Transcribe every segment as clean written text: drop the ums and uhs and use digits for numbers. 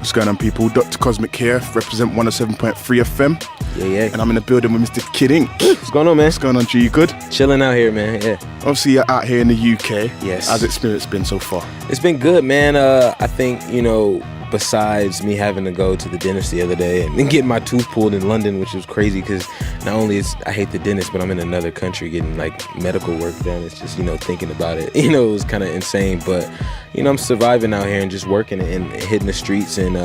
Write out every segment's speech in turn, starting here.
What's going on, people? Docta Cosmic here, represent 107.3 FM. Yeah. And I'm in the building with Mr. Kid Ink. What's going on, man? What's going on, G? You good? Chilling out here, man. Yeah. Obviously, you're out here in the UK. Yes. How's experience been so far? It's been good, man. I think, besides me having to go to the dentist the other day and then getting my tooth pulled in London, which was crazy because not only I hate the dentist, but I'm in another country getting like medical work done. It's just, thinking about it, it was kind of insane. But, I'm surviving out here and just working and hitting the streets, and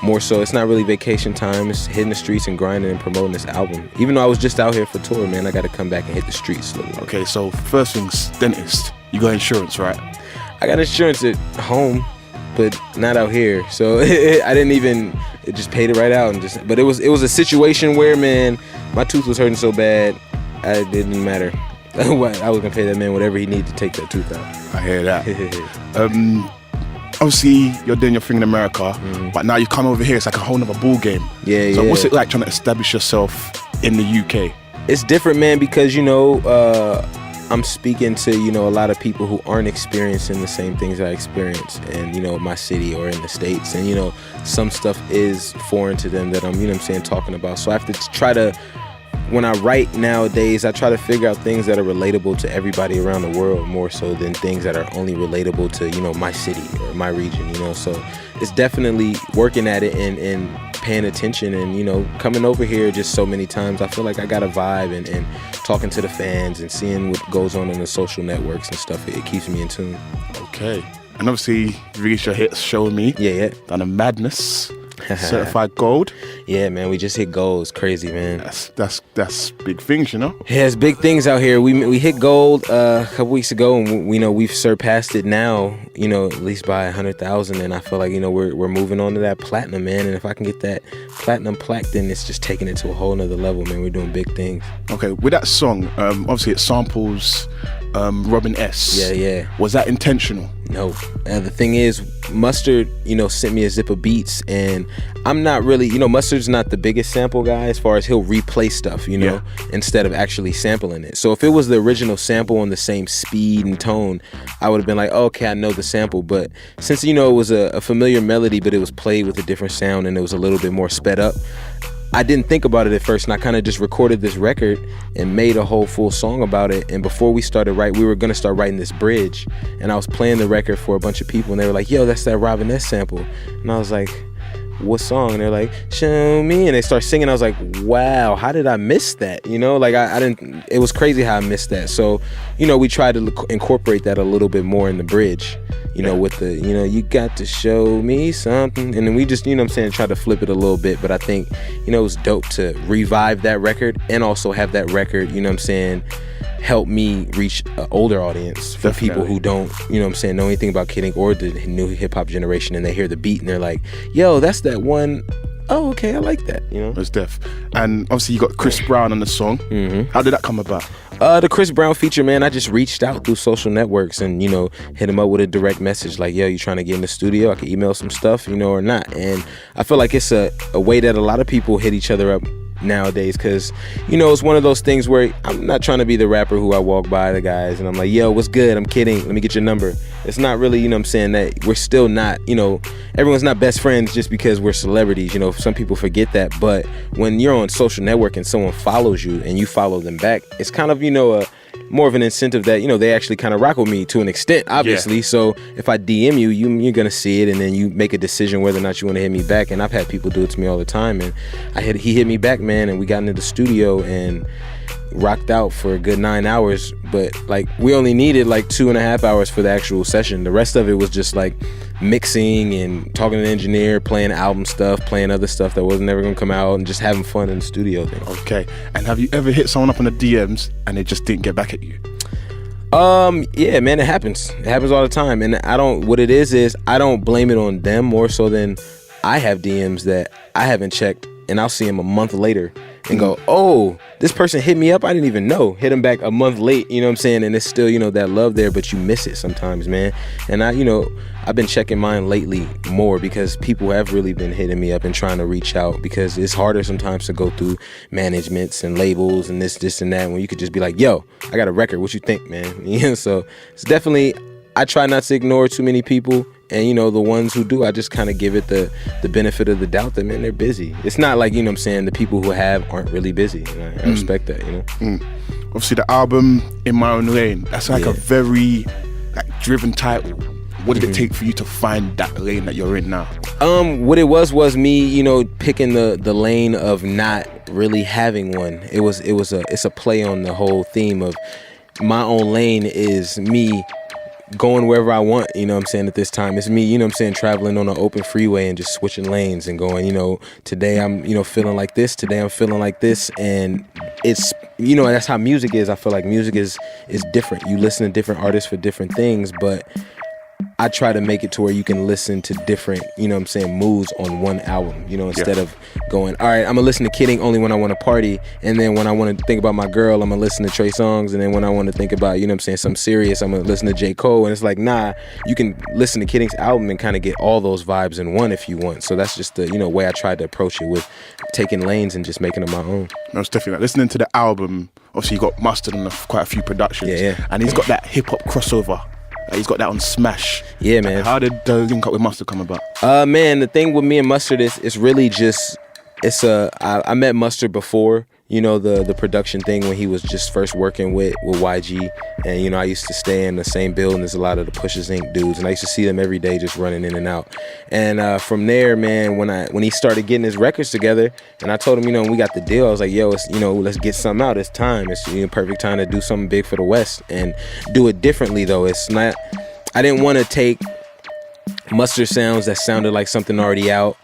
more so, it's not really vacation time. It's hitting the streets and grinding and promoting this album. Even though I was just out here for tour, man, I got to come back and hit the streets a little bit. Okay, so first things, dentist. You got insurance, right? I got insurance at home, but not out here. So it just paid it right out, but it was a situation where, man, my tooth was hurting so bad, it didn't matter. I was gonna pay that man whatever he needed to take that tooth out. I hear that. Obviously, you're doing your thing in America, but now you come over here, it's like a whole nother ball game. Yeah. So what's it like trying to establish yourself in the UK? It's different, man, because I'm speaking to a lot of people who aren't experiencing the same things I experience in my city or in the States, and some stuff is foreign to them that I'm talking about. So I have to try to, when I write nowadays, I try to figure out things that are relatable to everybody around the world more so than things that are only relatable to my city or my region. So it's definitely working at it and paying attention, and coming over here just so many times. I feel like I got a vibe, and talking to the fans and seeing what goes on in the social networks and stuff, it keeps me in tune. Okay. And obviously you released your hits, Show Me. Yeah. Done a Madness. Certified gold. Yeah, man, we just hit gold. It's crazy, man. That's big things, Yeah, it's big things out here. We hit gold a couple weeks ago, and we've surpassed it now, at least by 100,000. And I feel like we're moving on to that platinum, man. And if I can get that platinum plaque, then it's just taking it to a whole nother level, man. We're doing big things. Okay, with that song, obviously it samples Robin S. Yeah. Was that intentional? No. The thing is, Mustard, sent me a zip of beats, and I'm not really, Mustard's not the biggest sample guy as far as he'll replay stuff, instead of actually sampling it. So if it was the original sample on the same speed and tone, I would have been like, oh, okay, I know the sample. But since, it was a familiar melody, but it was played with a different sound and it was a little bit more sped up, I didn't think about it at first, and I kind of just recorded this record and made a whole full song about it. And before we started we were going to start writing this bridge, and I was playing the record for a bunch of people, and they were like, yo, that's that Robin S sample. And I was like, what song? And they're like, Show Me. And they start singing. I was like, wow, how did I miss that? I didn't, it was crazy how I missed that. So, we tried to incorporate that a little bit more in the bridge, with the, you got to show me something. And then we just, try to flip it a little bit. But I think, it was dope to revive that record and also have that record, help me reach an older audience for people who don't, know anything about Kid Ink or the new hip hop generation, and they hear the beat and they're like, yo, that's that one. Oh, okay, I like that, It's def. And obviously you got Chris Brown on the song. How did that come about? The Chris Brown feature, man, I just reached out through social networks and, hit him up with a direct message like, yo, you trying to get in the studio? I can email some stuff, or not. And I feel like it's a way that a lot of people hit each other up nowadays, because it's one of those things where I'm not trying to be the rapper who I walk by the guys and I'm like, yo, what's good? I'm kidding, let me get your number. It's not really, that we're still not, everyone's not best friends just because we're celebrities. Some people forget that, but when you're on social network and someone follows you and you follow them back, it's kind of more of an incentive that they actually kind of rock with me to an extent, obviously. Yeah. So if I DM you, you're gonna see it, and then you make a decision whether or not you want to hit me back. And I've had people do it to me all the time, and he hit me back, man, and we got into the studio and rocked out for a good 9 hours. But we only needed 2.5 hours for the actual session. The rest of it was just mixing and talking to the engineer, playing album stuff, playing other stuff that wasn't ever gonna come out, and just having fun in the studio thing. Okay. And have you ever hit someone up on the DMs and they just didn't get back at you? Yeah, man, it happens. It happens all the time. And what it is I don't blame it on them more so than I have DMs that I haven't checked, and I'll see them a month later and go, oh, this person hit me up, I didn't even know. Hit them back a month late, and it's still, that love there, but you miss it sometimes, man. And I've been checking mine lately more because people have really been hitting me up and trying to reach out, because it's harder sometimes to go through managements and labels and this and that, when you could just be like, yo, I got a record, what you think, man? So it's definitely, I try not to ignore too many people, and you know, the ones who do, I just kind of give it the benefit of the doubt that, man, they're busy. It's not like, you know what I'm saying, the people who have aren't really busy, and I respect that, you know. Obviously the album In My Own Lane, that's like a very like driven title. What did it take for you to find that lane that you're in now? What it was me, you know, picking the lane of not really having one. It's a play on the whole theme of my own lane is me going wherever I want, you know what I'm saying, at this time. It's me, you know what I'm saying, traveling on an open freeway and just switching lanes and going, you know, today I'm, you know, feeling like this, today I'm feeling like this. And it's, you know, that's how music is. I feel like music is different. You listen to different artists for different things, but I try to make it to where you can listen to different, you know what I'm saying, moods on one album, you know, instead of going, all right, I'm gonna listen to Kidding only when I want to party, and then when I want to think about my girl, I'm gonna listen to Trey Songz, and then when I want to think about, you know what I'm saying, something serious, I'm gonna listen to J. Cole. And it's like, nah, you can listen to Kidding's album and kind of get all those vibes in one if you want. So that's just the, you know, way I tried to approach it, with taking lanes and just making them my own. No, it's definitely like listening to the album. Obviously you got Mustard on quite a few productions, and he's got that hip-hop crossover. He's got that on Smash. Yeah, man. How did the link up with Mustard come about? Man, the thing with me and Mustard is it's really just, I met Mustard before, you know, the production thing, when he was just first working with YG. And, you know, I used to stay in the same building as a lot of the Pushes Inc. dudes, and I used to see them every day just running in and out. And from there, man, when he started getting his records together, and I told him, you know, when we got the deal, I was like, yo, it's, you know, let's get something out. It's time. It's, you know, perfect time to do something big for the West, and do it differently, though. It's not, I didn't want to take Mustard sounds that sounded like something already out,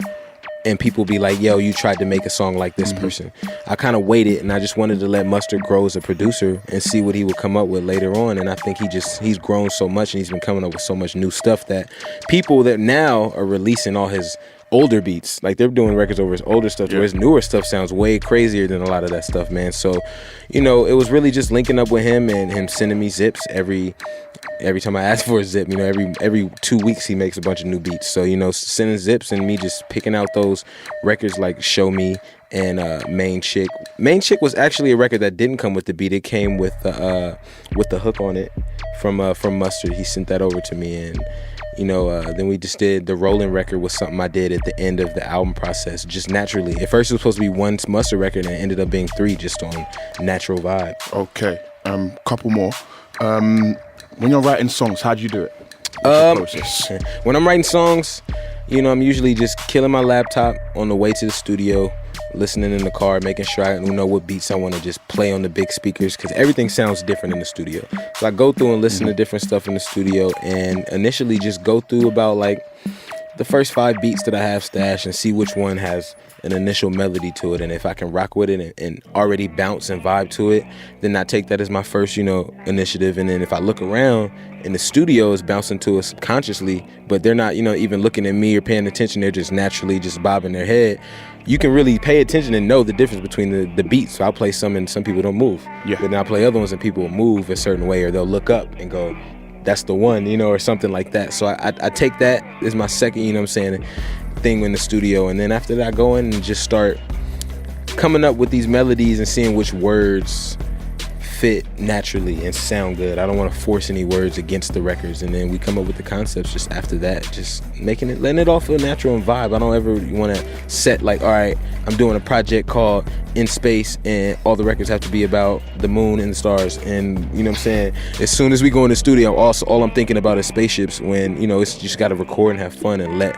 and people be like, yo, you tried to make a song like this person. I kind of waited, and I just wanted to let Mustard grow as a producer and see what he would come up with later on. And I think he's grown so much, and he's been coming up with so much new stuff that people that now are releasing all his older beats, like they're doing records over his older stuff, where his newer stuff sounds way crazier than a lot of that stuff, man. So, you know, it was really just linking up with him and him sending me zips every time I ask for a zip. You know, every 2 weeks he makes a bunch of new beats. So, you know, sending zips and me just picking out those records like Show Me and Main Chick. Main Chick was actually a record that didn't come with the beat. It came with the hook on it from Mustard. He sent that over to me, and you know, then we just did the Rolling record, was something I did at the end of the album process, just naturally. At first it was supposed to be one Mustard record, and it ended up being 3, just on natural vibe. Okay, couple more. When you're writing songs, how do you do it? What's the process? When I'm writing songs, you know, I'm usually just killing my laptop on the way to the studio, listening in the car, making sure I know what beats I want to just play on the big speakers, because everything sounds different in the studio. So I go through and listen to different stuff in the studio, and initially just go through about like the first 5 beats that I have stashed and see which one has an initial melody to it, and if I can rock with it and already bounce and vibe to it, then I take that as my first, you know, initiative. And then if I look around and the studio is bouncing to it subconsciously, but they're not, you know, even looking at me or paying attention, they're just naturally just bobbing their head, you can really pay attention and know the difference between the beats. So I'll play some and some people don't move, but then I'll play other ones and people will move a certain way, or they'll look up and go, that's the one, you know, or something like that. So I take that as my second, you know what I'm saying, thing in the studio. And then after that, I go in and just start coming up with these melodies and seeing which words fit naturally and sound good. I don't want to force any words against the records. And then we come up with the concepts just after that, just letting it all feel natural and vibe. I don't ever want to set like, all right, I'm doing a project called In Space and all the records have to be about the moon and the stars. And you know what I'm saying? As soon as we go in the studio, all I'm thinking about is spaceships, when, you know, it's just got to record and have fun and let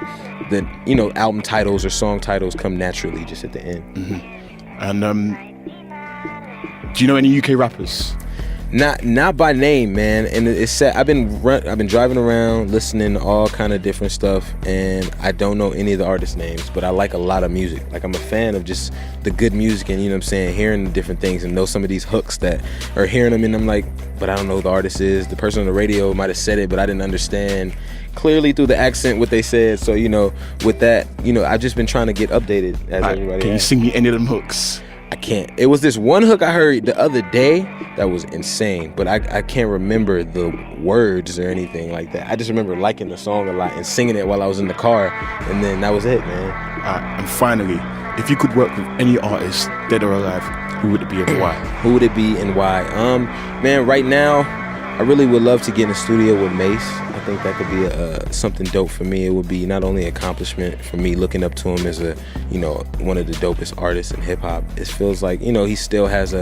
the, you know, album titles or song titles come naturally just at the end. And do you know any UK rappers? Not by name, man. And it's sad. I've been driving around listening to all kind of different stuff, and I don't know any of the artist names, but I like a lot of music. Like, I'm a fan of just the good music, and you know what I'm saying, hearing the different things and know some of these hooks that are hearing them, and I'm like, but I don't know who the artist is. The person on the radio might have said it, but I didn't understand clearly through the accent what they said. So, you know, with that, you know, I've just been trying to get updated as everybody. Can you sing me any of them hooks? I can't. It was this one hook I heard the other day that was insane, but I can't remember the words or anything like that. I just remember liking the song a lot and singing it while I was in the car, and then that was it, man. And finally, if you could work with any artist, dead or alive, who would it be and why? Who would it be and why? Man, right now, I really would love to get in the studio with Mace. I think that could be something dope for me. It would be not only an accomplishment for me looking up to him as a, you know, one of the dopest artists in hip hop. It feels like, you know, he still has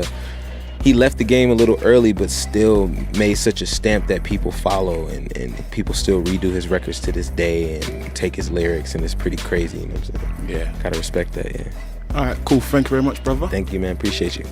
he left the game a little early, but still made such a stamp that people follow, and people still redo his records to this day and take his lyrics, and it's pretty crazy, you know what I'm saying? Yeah. Gotta respect that, yeah. All right, cool. Thank you very much, brother. Thank you, man. Appreciate you.